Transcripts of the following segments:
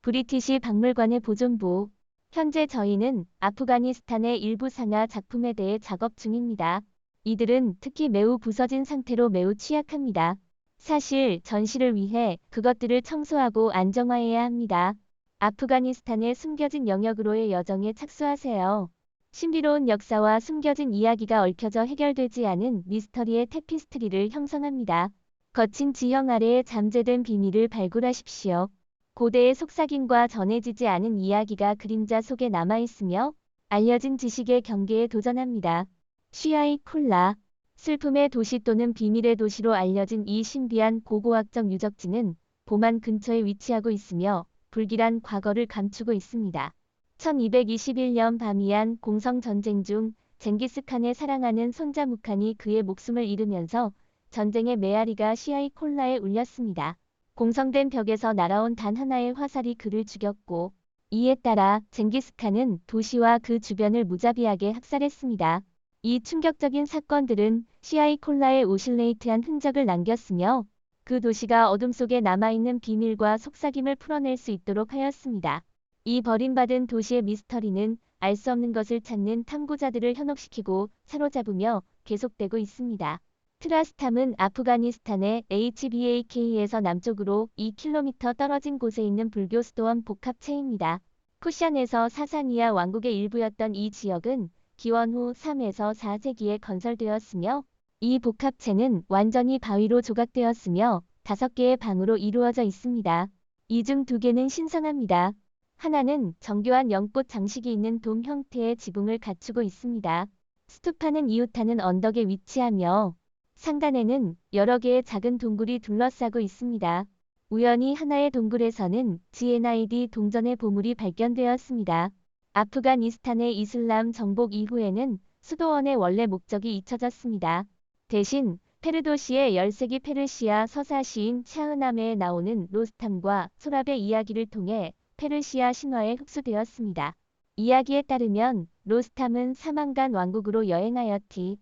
브리티시 박물관의 보존부. 현재 저희는 아프가니스탄의 일부 상하 작품에 대해 작업 중입니다. 이들은 특히 매우 부서진 상태로 매우 취약합니다. 사실 전시를 위해 그것들을 청소하고 안정화해야 합니다. 아프가니스탄의 숨겨진 영역으로의 여정에 착수하세요. 신비로운 역사와 숨겨진 이야기가 얽혀져 해결되지 않은 미스터리의 테피스트리를 형성합니다. 거친 지형 아래에 잠재된 비밀을 발굴하십시오. 고대의 속삭임과 전해지지 않은 이야기가 그림자 속에 남아있으며 알려진 지식의 경계에 도전합니다. 쉬아이 콜라. 슬픔의 도시 또는 비밀의 도시로 알려진 이 신비한 고고학적 유적지는 보만 근처에 위치하고 있으며 불길한 과거를 감추고 있습니다. 1221년 바미안 공성전쟁 중 젠기스칸의 사랑하는 손자 무칸이 그의 목숨을 잃으면서 전쟁의 메아리가 쉬아이 콜라에 울렸습니다. 공성된 벽에서 날아온 단 하나의 화살이 그를 죽였고 이에 따라 젠기스칸은 도시와 그 주변을 무자비하게 학살했습니다. 이 충격적인 사건들은 쉬아이 콜라의 오실레이트한 흔적을 남겼으며 그 도시가 어둠 속에 남아있는 비밀과 속삭임을 풀어낼 수 있도록 하였습니다. 이 버림받은 도시의 미스터리는 알 수 없는 것을 찾는 탐구자들을 현혹시키고 사로잡으며 계속되고 있습니다. 트라스탐은 아프가니스탄의 HBAK에서 남쪽으로 2km 떨어진 곳에 있는 불교 수도원 복합체입니다. 쿠샨에서 사사니아 왕국의 일부였던 이 지역은 기원 후 3에서 4세기에 건설되었으며 이 복합체는 완전히 바위로 조각되었으며 5개의 방으로 이루어져 있습니다. 이 중 2개는 신성합니다. 하나는 정교한 연꽃 장식이 있는 돔 형태의 지붕을 갖추고 있습니다. 스투파는 이웃하는 언덕에 위치하며 상단에는 여러 개의 작은 동굴이 둘러싸고 있습니다. 우연히 하나의 동굴에서는 GNID 동전의 보물이 발견되었습니다. 아프가니스탄의 이슬람 정복 이후에는 수도원의 원래 목적이 잊혀졌습니다. 대신 페르도시의 10세기 페르시아 서사 시인 샤흐나메에 나오는 로스탐과 소랍의 이야기를 통해 페르시아 신화에 흡수되었습니다. 이야기에 따르면 로스탐은 사망간 왕국으로 여행하였지.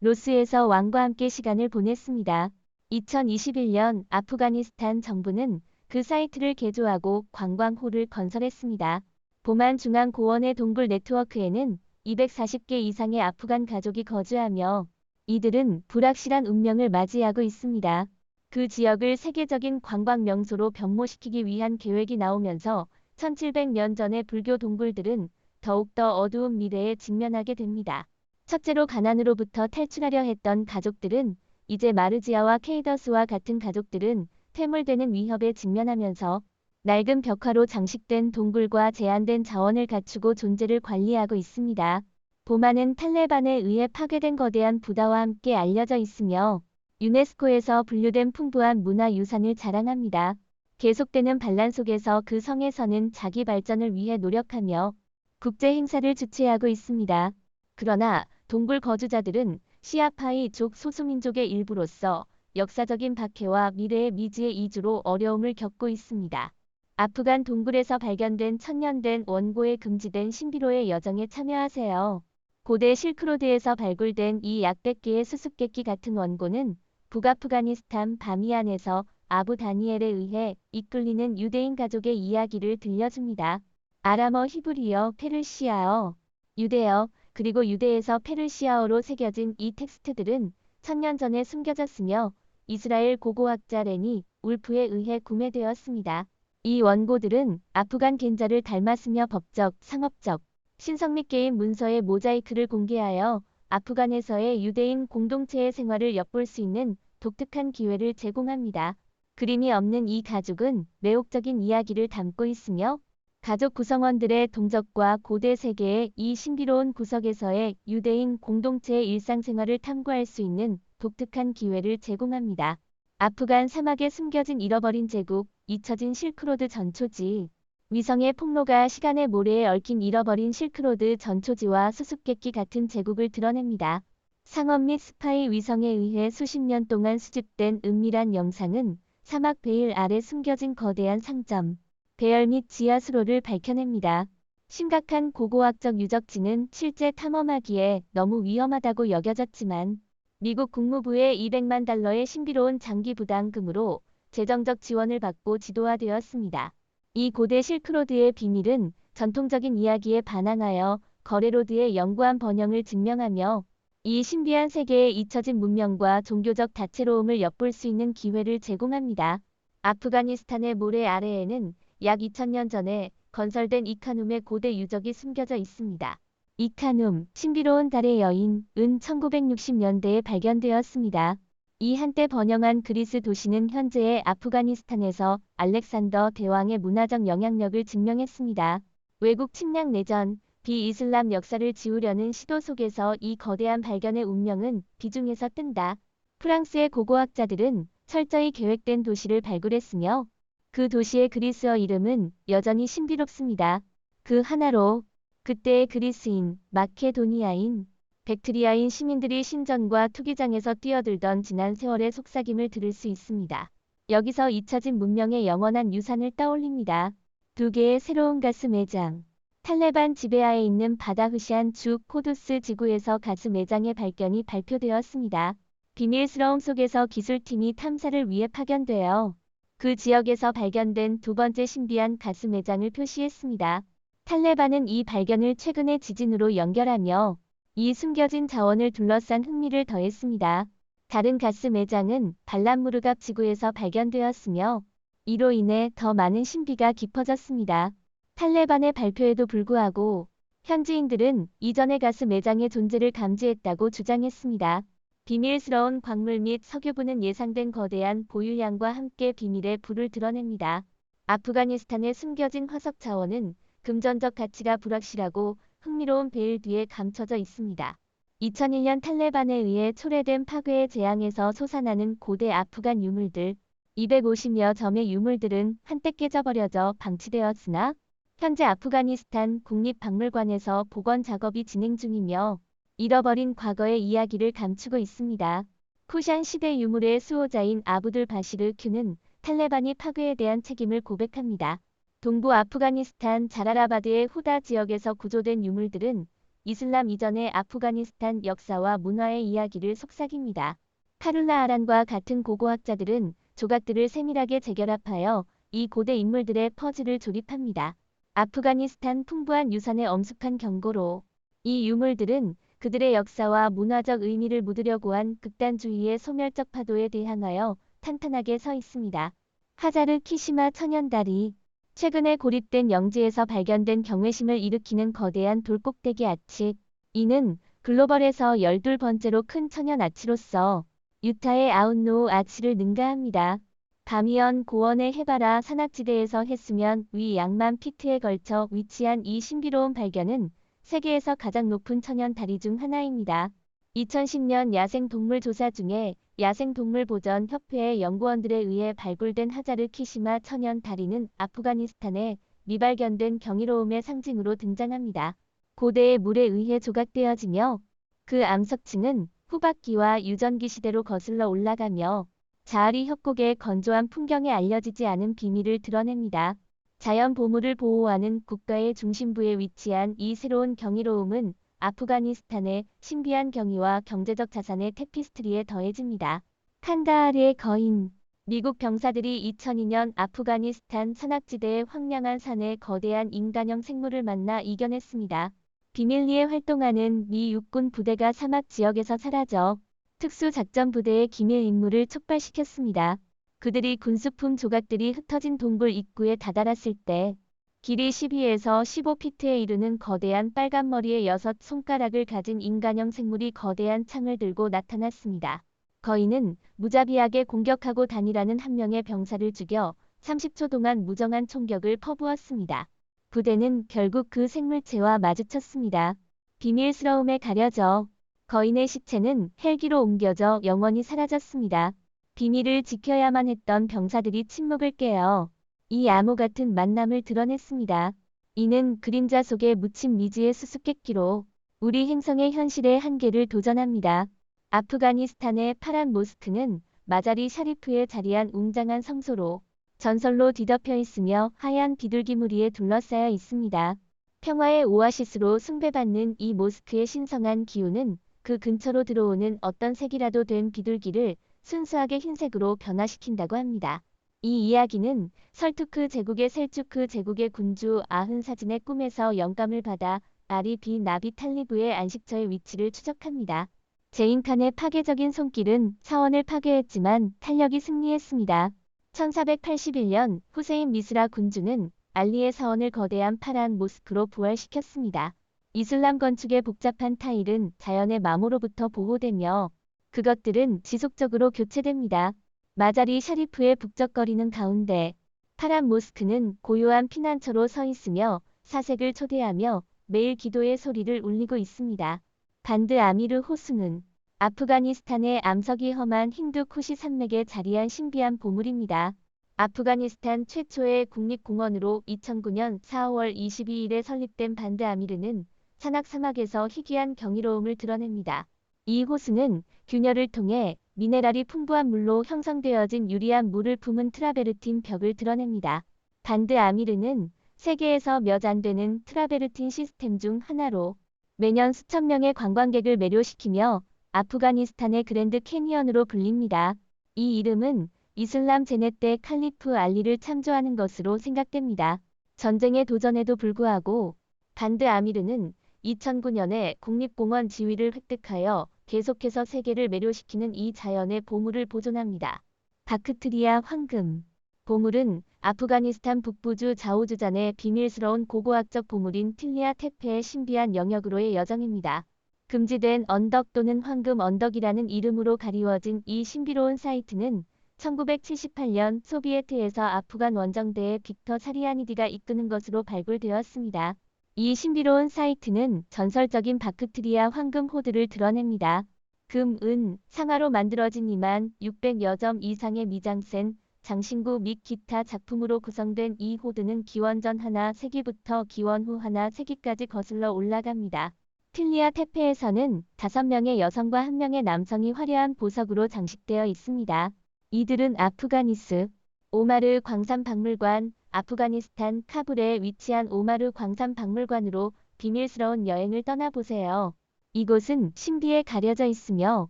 로스에서 왕과 함께 시간을 보냈습니다. 2021년 아프가니스탄 정부는 그 사이트를 개조하고 관광호를 건설했습니다. 보만 중앙고원의 동굴 네트워크에는 240개 이상의 아프간 가족이 거주하며 이들은 불확실한 운명을 맞이하고 있습니다. 그 지역을 세계적인 관광 명소로 변모시키기 위한 계획이 나오면서 1700년 전의 불교 동굴들은 더욱더 어두운 미래에 직면하게 됩니다. 첫째로 가난으로부터 탈출하려 했던 가족들은 이제 마르지아와 케이더스와 같은 가족들은 퇴물되는 위협에 직면하면서 낡은 벽화로 장식된 동굴과 제한된 자원을 갖추고 존재를 관리하고 있습니다. 보마는 탈레반에 의해 파괴된 거대한 부다와 함께 알려져 있으며 유네스코에서 분류된 풍부한 문화유산을 자랑합니다. 계속되는 반란 속에서 그 성에서는 자기 발전을 위해 노력하며 국제 행사를 주최하고 있습니다. 그러나 동굴 거주자들은 시아파이족 소수민족의 일부로서 역사적인 박해와 미래의 미지의 이주로 어려움을 겪고 있습니다. 아프간 동굴에서 발견된 천년된 원고에 금지된 신비로의 여정에 참여하세요. 고대 실크로드에서 발굴된 이 약 100개의 수수께끼 같은 원고는 북아프가니스탄 바미안에서 아부 다니엘에 의해 이끌리는 유대인 가족의 이야기를 들려줍니다. 아람어, 히브리어, 페르시아어, 유대어, 그리고 유대에서 페르시아어로 새겨진 이 텍스트들은 1000년 전에 숨겨졌으며 이스라엘 고고학자 레니 울프에 의해 구매되었습니다. 이 원고들은 아프간 겐자를 닮았으며 법적, 상업적, 신성 및 개인 문서의 모자이크를 공개하여 아프간에서의 유대인 공동체의 생활을 엿볼 수 있는 독특한 기회를 제공합니다. 그림이 없는 이 가죽은 매혹적인 이야기를 담고 있으며 가족 구성원들의 동적과 고대 세계의 이 신비로운 구석에서의 유대인 공동체의 일상생활을 탐구할 수 있는 독특한 기회를 제공합니다. 아프간 사막에 숨겨진 잃어버린 제국, 잊혀진 실크로드 전초지. 위성의 폭로가 시간의 모래에 얽힌 잃어버린 실크로드 전초지와 수수께끼 같은 제국을 드러냅니다. 상업 및 스파이 위성에 의해 수십 년 동안 수집된 은밀한 영상은 사막 베일 아래 숨겨진 거대한 상점, 배열 및 지하수로를 밝혀냅니다. 심각한 고고학적 유적지는 실제 탐험하기에 너무 위험하다고 여겨졌지만 미국 국무부의 $200만 신비로운 장기 부담금으로 재정적 지원을 받고 지도화되었습니다. 이 고대 실크로드의 비밀은 전통적인 이야기에 반항하여 거래로드의 영구한 번영을 증명하며 이 신비한 세계의 잊혀진 문명과 종교적 다채로움을 엿볼 수 있는 기회를 제공합니다. 아프가니스탄의 모래 아래에는 약 2000년 전에 건설된 이카눔의 고대 유적이 숨겨져 있습니다. 이카눔, 신비로운 달의 여인은 1960년대에 발견되었습니다. 이 한때 번영한 그리스 도시는 현재의 아프가니스탄에서 알렉산더 대왕의 문화적 영향력을 증명했습니다. 외국 침략 내전, 비이슬람 역사를 지우려는 시도 속에서 이 거대한 발견의 운명은 비중에서 뜬다. 프랑스의 고고학자들은 철저히 계획된 도시를 발굴했으며 그 도시의 그리스어 이름은 여전히 신비롭습니다. 그 하나로 그때의 그리스인, 마케도니아인, 백트리아인 시민들이 신전과 투기장에서 뛰어들던 지난 세월의 속삭임을 들을 수 있습니다. 여기서 잊혀진 문명의 영원한 유산을 떠올립니다. 두 개의 새로운 가스 매장. 탈레반 지배하에 있는 바다흐시안 주 코두스 지구에서 가스 매장의 발견이 발표되었습니다. 비밀스러움 속에서 기술팀이 탐사를 위해 파견되어 그 지역에서 발견된 두 번째 신비한 가스 매장을 표시했습니다. 탈레반은 이 발견을 최근의 지진으로 연결하며 이 숨겨진 자원을 둘러싼 흥미를 더했습니다. 다른 가스 매장은 발람무르갑 지구에서 발견되었으며 이로 인해 더 많은 신비가 깊어졌습니다. 탈레반의 발표에도 불구하고 현지인들은 이전의 가스 매장의 존재를 감지했다고 주장했습니다. 비밀스러운 광물 및 석유분은 예상된 거대한 보유량과 함께 비밀의 불을 드러냅니다. 아프가니스탄의 숨겨진 화석 자원은 금전적 가치가 불확실하고 흥미로운 베일 뒤에 감춰져 있습니다. 2001년 탈레반에 의해 초래된 파괴의 재앙에서 솟아나는 고대 아프간 유물들, 250여 점의 유물들은 한때 깨져버려져 방치되었으나 현재 아프가니스탄 국립박물관에서 복원 작업이 진행 중이며 잃어버린 과거의 이야기를 감추고 있습니다. 쿠샨 시대 유물의 수호자인 아부들 바시르 큐는 탈레반이 파괴에 대한 책임을 고백합니다. 동부 아프가니스탄 자라라바드의 후다 지역에서 구조된 유물들은 이슬람 이전의 아프가니스탄 역사와 문화의 이야기를 속삭입니다. 카룰라 아란과 같은 고고학자들은 조각들을 세밀하게 재결합하여 이 고대 인물들의 퍼즐을 조립합니다. 아프가니스탄 풍부한 유산의 엄숙한 경고로 이 유물들은 그들의 역사와 문화적 의미를 묻으려고 한 극단주의의 소멸적 파도에 대항하여 탄탄하게 서 있습니다. 하자르 키시마 천연다리. 최근에 고립된 영지에서 발견된 경외심을 일으키는 거대한 돌꼭대기 아치. 이는 글로벌에서 12번째로 큰 천연 아치로서 유타의 아웃로우 아치를 능가합니다. 바미언 고원의 해바라 산악지대에서 해수면 위 양만 피트에 걸쳐 위치한 이 신비로운 발견은 세계에서 가장 높은 천연 다리 중 하나입니다. 2010년 야생동물 조사 중에 야생동물보전협회의 연구원들에 의해 발굴된 하자르 키시마 천연 다리는 아프가니스탄의 미발견된 경이로움의 상징으로 등장합니다. 고대의 물에 의해 조각되어지며 그 암석층은 후박기와 유전기 시대로 거슬러 올라가며 자아리 협곡의 건조한 풍경에 알려지지 않은 비밀을 드러냅니다. 자연 보물을 보호하는 국가의 중심부에 위치한 이 새로운 경이로움은 아프가니스탄의 신비한 경이와 경제적 자산의 테피스트리에 더해집니다. 칸다하르의 거인. 미국 병사들이 2002년 아프가니스탄 산악지대의 황량한 산에 거대한 인간형 생물을 만나 이겨냈습니다. 비밀리에 활동하는 미 육군 부대가 사막 지역에서 사라져 특수작전부대의 기밀 임무를 촉발시켰습니다. 그들이 군수품 조각들이 흩어진 동굴 입구에 다다랐을 때 길이 12에서 15피트에 이르는 거대한 빨간 머리의 6손가락을 가진 인간형 생물이 거대한 창을 들고 나타났습니다. 거인은 무자비하게 공격하고 다니라는 한 명의 병사를 죽여 30초 동안 무정한 총격을 퍼부었습니다. 부대는 결국 그 생물체와 마주쳤습니다. 비밀스러움에 가려져 거인의 시체는 헬기로 옮겨져 영원히 사라졌습니다. 비밀을 지켜야만 했던 병사들이 침묵을 깨어 이 암호 같은 만남을 드러냈습니다. 이는 그림자 속에 묻힌 미지의 수수께끼로 우리 행성의 현실의 한계를 도전합니다. 아프가니스탄의 파란 모스크는 마자리 샤리프에 자리한 웅장한 성소로 전설로 뒤덮여 있으며 하얀 비둘기 무리에 둘러싸여 있습니다. 평화의 오아시스로 숭배받는 이 모스크의 신성한 기운은 그 근처로 들어오는 어떤 색이라도 된 비둘기를 순수하게 흰색으로 변화시킨다고 합니다. 이 이야기는 설투크 제국의 셀주크 제국의 군주 아흔사진의 꿈에서 영감을 받아 아리 비 나비 탈리브의 안식처의 위치를 추적합니다. 제인칸의 파괴적인 손길은 사원을 파괴했지만 탄력이 승리했습니다. 1481년 후세인 미스라 군주는 알리의 사원을 거대한 파란 모스크로 부활시켰습니다. 이슬람 건축의 복잡한 타일은 자연의 마모로부터 보호되며 그것들은 지속적으로 교체됩니다. 마자리 샤리프의 북적거리는 가운데 파란 모스크는 고요한 피난처로 서 있으며 사색을 초대하며 매일 기도의 소리를 울리고 있습니다. 반드 아미르 호수는 아프가니스탄의 암석이 험한 힌두 쿠시 산맥에 자리한 신비한 보물입니다. 아프가니스탄 최초의 국립공원으로 2009년 4월 22일에 설립된 반드 아미르는 산악 사막에서 희귀한 경이로움을 드러냅니다. 이 호수는 균열을 통해 미네랄이 풍부한 물로 형성되어진 유리한 물을 품은 트라베르틴 벽을 드러냅니다. 반드 아미르는 세계에서 몇 안 되는 트라베르틴 시스템 중 하나로 매년 수천 명의 관광객을 매료시키며 아프가니스탄의 그랜드 캐니언으로 불립니다. 이 이름은 이슬람 제네 때 칼리프 알리를 창조하는 것으로 생각됩니다. 전쟁에 도전에도 불구하고 반드 아미르는 2009년에 국립공원 지위를 획득하여 계속해서 세계를 매료시키는 이 자연의 보물을 보존합니다. 바크트리아 황금 보물은 아프가니스탄 북부주 자우주잔의 비밀스러운 고고학적 보물인 틸리아 테페의 신비한 영역으로의 여정입니다. 금지된 언덕 또는 황금 언덕이라는 이름으로 가리워진 이 신비로운 사이트는 1978년 소비에트에서 아프간 원정대의 빅터 사리아니디가 이끄는 것으로 발굴되었습니다. 이 신비로운 사이트는 전설적인 바크트리아 황금 호드를 드러냅니다. 금, 은, 상아로 만들어진 2만 600여 점 이상의 미장센, 장신구 및 기타 작품으로 구성된 이 호드는 기원전 하나 세기부터 기원 후 하나 세기까지 거슬러 올라갑니다. 틸리아 테페에서는 5명의 여성과 1명의 남성이 화려한 보석으로 장식되어 있습니다. 이들은 아프가니스 오마르 광산박물관, 아프가니스탄 카불에 위치한 오마르 광산박물관으로 비밀스러운 여행을 떠나보세요. 이곳은 신비에 가려져 있으며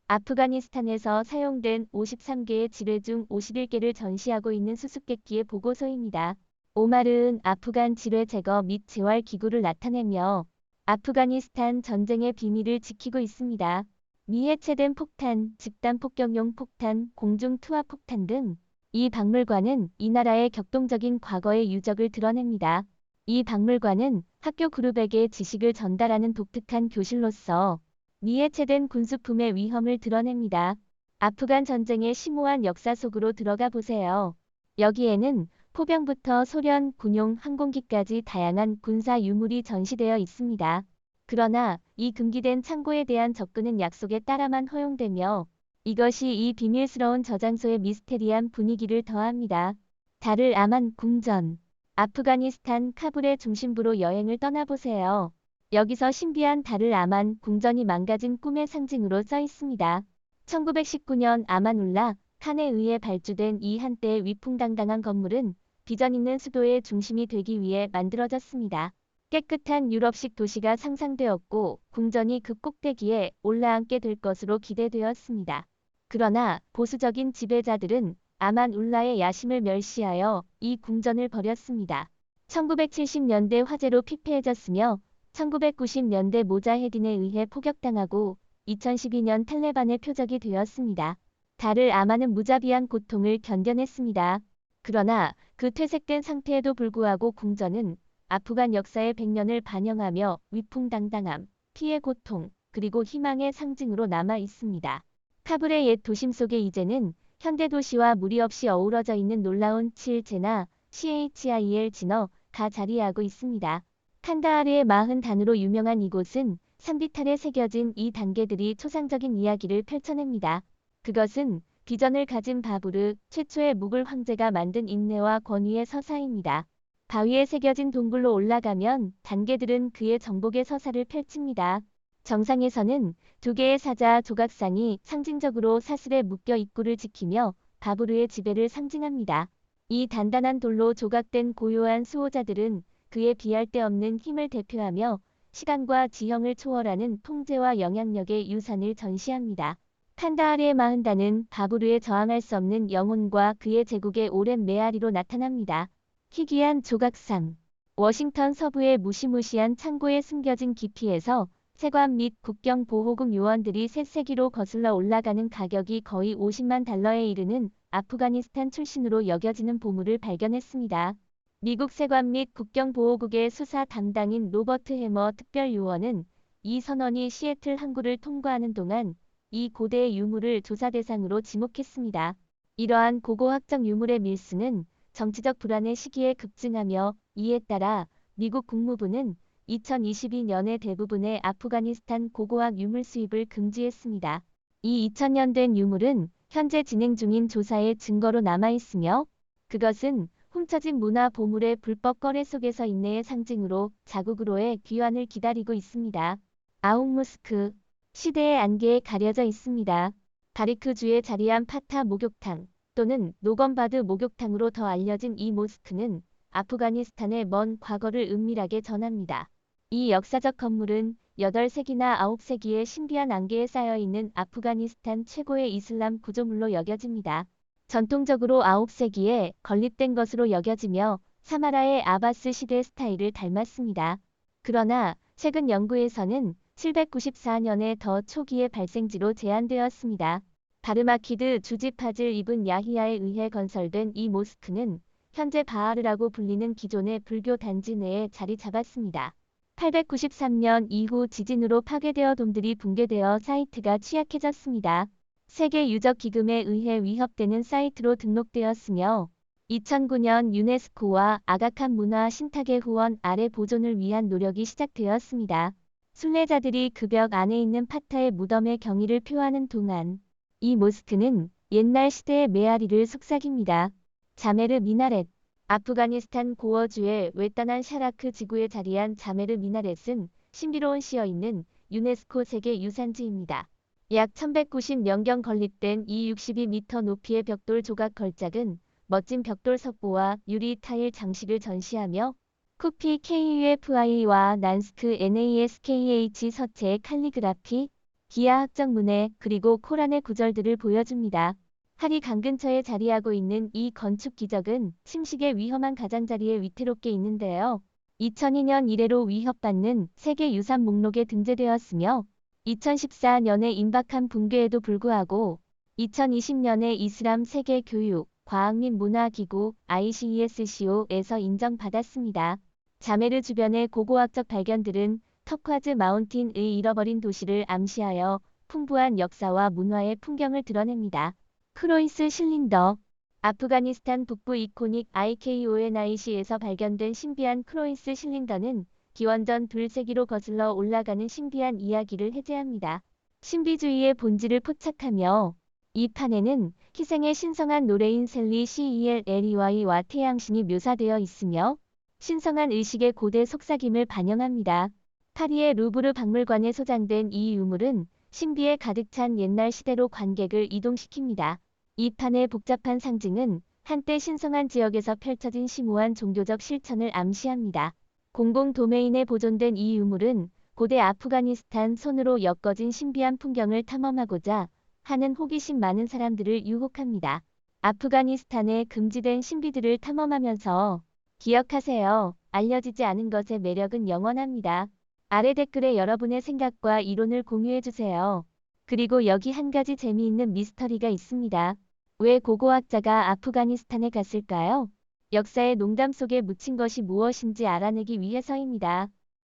아프가니스탄에서 사용된 53개의 지뢰 중 51개를 전시하고 있는 수수께끼의 보고서입니다. 오마르은 아프간 지뢰 제거 및 재활 기구를 나타내며 아프가니스탄 전쟁의 비밀을 지키고 있습니다. 미해체된 폭탄, 집단 폭격용 폭탄, 공중 투하 폭탄 등 이 박물관은 이 나라의 격동적인 과거의 유적을 드러냅니다. 이 박물관은 학교 그룹에게 지식을 전달하는 독특한 교실로서 미해체된 군수품의 위험을 드러냅니다. 아프간 전쟁의 심오한 역사 속으로 들어가 보세요. 여기에는 포병부터 소련 군용 항공기까지 다양한 군사 유물이 전시되어 있습니다. 그러나 이 금기된 창고에 대한 접근은 약속에 따라만 허용되며 이것이 이 비밀스러운 저장소의 미스테리한 분위기를 더합니다. 다를 아만 궁전 아프가니스탄 카불의 중심부로 여행을 떠나보세요. 여기서 신비한 다를 아만 궁전이 망가진 꿈의 상징으로 써 있습니다. 1919년 아만울라 칸에 의해 발주된 이 한때의 위풍당당한 건물은 비전 있는 수도의 중심이 되기 위해 만들어졌습니다. 깨끗한 유럽식 도시가 상상되었고 궁전이 그 꼭대기에 올라앉게 될 것으로 기대되었습니다. 그러나 보수적인 지배자들은 아만울라의 야심을 멸시하여 이 궁전을 버렸습니다. 1970년대 화재로 피폐해졌으며 1990년대 모자헤딘에 의해 포격당하고 2012년 탈레반의 표적이 되었습니다. 다를 아만은 무자비한 고통을 견뎌냈습니다. 그러나 그 퇴색된 상태에도 불구하고 궁전은 아프간 역사의 100년을 반영하며 위풍당당함, 피해 고통, 그리고 희망의 상징으로 남아 있습니다. 카불의 옛 도심 속에 이제는 현대 도시와 무리 없이 어우러져 있는 놀라운 7제나 CHIL 진어가 자리하고 있습니다. 칸다하르의 40단으로 유명한 이곳은 산비탈에 새겨진 이 단계들이 초상적인 이야기를 펼쳐냅니다. 그것은 비전을 가진 바부르, 최초의 무굴 황제가 만든 인내와 권위의 서사입니다. 바위에 새겨진 동굴로 올라가면 단계들은 그의 정복의 서사를 펼칩니다. 정상에서는 2개의 사자 조각상이 상징적으로 사슬에 묶여 입구를 지키며 바부르의 지배를 상징합니다. 이 단단한 돌로 조각된 고요한 수호자들은 그의 비할 데 없는 힘을 대표하며 시간과 지형을 초월하는 통제와 영향력의 유산을 전시합니다. 칸다하르의 마흔다는 바브르에 저항할 수 없는 영혼과 그의 제국의 오랜 메아리로 나타납니다. 희귀한 조각상. 워싱턴 서부의 무시무시한 창고에 숨겨진 깊이에서 세관 및 국경보호국 요원들이 새세기로 거슬러 올라가는 가격이 거의 50만 달러에 이르는 아프가니스탄 출신으로 여겨지는 보물을 발견했습니다. 미국 세관 및 국경보호국의 수사 담당인 로버트 해머 특별요원은 이 선원이 시애틀 항구를 통과하는 동안 이 고대의 유물을 조사 대상으로 지목했습니다. 이러한 고고학적 유물의 밀수는 정치적 불안의 시기에 급증하며 이에 따라 미국 국무부는 2022년에 대부분의 아프가니스탄 고고학 유물 수입을 금지했습니다. 이 2000년 된 유물은 현재 진행 중인 조사의 증거로 남아있으며 그것은 훔쳐진 문화 보물의 불법 거래 속에서 인내의 상징으로 자국으로의 귀환을 기다리고 있습니다. 아웅모스크. 시대의 안개에 가려져 있습니다. 바리크주에 자리한 파타 목욕탕 또는 노건바드 목욕탕으로 더 알려진 이 모스크는 아프가니스탄의 먼 과거를 은밀하게 전합니다. 이 역사적 건물은 8세기나 9세기의 신비한 안개에 쌓여있는 아프가니스탄 최고의 이슬람 구조물로 여겨집니다. 전통적으로 9세기에 건립된 것으로 여겨지며 사마라의 아바스 시대 스타일을 닮았습니다. 그러나 최근 연구에서는 794년에 더 초기의 발생지로 제한되었습니다. 다르마키드 주지 파즐 이븐 야히야에 의해 건설된 이 모스크는 현재 바하르라고 불리는 기존의 불교 단지 내에 자리 잡았습니다. 893년 이후 지진으로 파괴되어 돔들이 붕괴되어 사이트가 취약해졌습니다. 세계 유적 기금에 의해 위협되는 사이트로 등록되었으며 2009년 유네스코와 아가칸 문화 신탁의 후원 아래 보존을 위한 노력이 시작되었습니다. 순례자들이 그 벽 안에 있는 파타의 무덤의 경의를 표하는 동안 이 모스크는 옛날 시대의 메아리를 속삭입니다. 자메르 미나렛. 아프가니스탄 고어주의 외딴한 샤라크 지구에 자리한 자메르 미나렛은 신비로운 시어있는 유네스코 세계유산지입니다. 약 1190년경 건립된 이 62m 높이의 벽돌 조각 걸작은 멋진 벽돌 석고와 유리 타일 장식을 전시하며 쿠피 KUFI와 난스크 NASKH 서체의 칼리그라피, 기하 학적 문해 그리고 코란의 구절들을 보여줍니다. 하리 강 근처에 자리하고 있는 이 건축 기적은 침식의 위험한 가장자리에 위태롭게 있는데요. 2002년 이래로 위협받는 세계유산 목록에 등재되었으며 2014년에 임박한 붕괴에도 불구하고 2020년에 이슬람 세계교육, 과학 및 문화기구 ICESCO에서 인정받았습니다. 자메르 주변의 고고학적 발견들은 터콰즈 마운틴의 잃어버린 도시를 암시하여 풍부한 역사와 문화의 풍경을 드러냅니다. 크로이스 실린더. 아프가니스탄 북부 이코닉 IKONIC에서 발견된 신비한 크로이스 실린더는 기원전 2세기로 거슬러 올라가는 신비한 이야기를 해제합니다. 신비주의의 본질을 포착하며 이 판에는 희생의 신성한 노래인 셀리 CELLEY와 태양신이 묘사되어 있으며 신성한 의식의 고대 속삭임을 반영합니다. 파리의 루브르 박물관에 소장된 이 유물은 신비에 가득 찬 옛날 시대로 관객을 이동시킵니다. 이 판의 복잡한 상징은 한때 신성한 지역에서 펼쳐진 심오한 종교적 실천을 암시합니다. 공공 도메인에 보존된 이 유물은 고대 아프가니스탄 손으로 엮어진 신비한 풍경을 탐험하고자 하는 호기심 많은 사람들을 유혹합니다. 아프가니스탄의 금지된 신비들을 탐험하면서 기억하세요. 알려지지 않은 것의 매력은 영원합니다. 아래 댓글에 여러분의 생각과 이론을 공유해주세요. 그리고 여기 한 가지 재미있는 미스터리가 있습니다. 왜 고고학자가 아프가니스탄에 갔을까요? 역사의 농담 속에 묻힌 것이 무엇인지 알아내기 위해서입니다.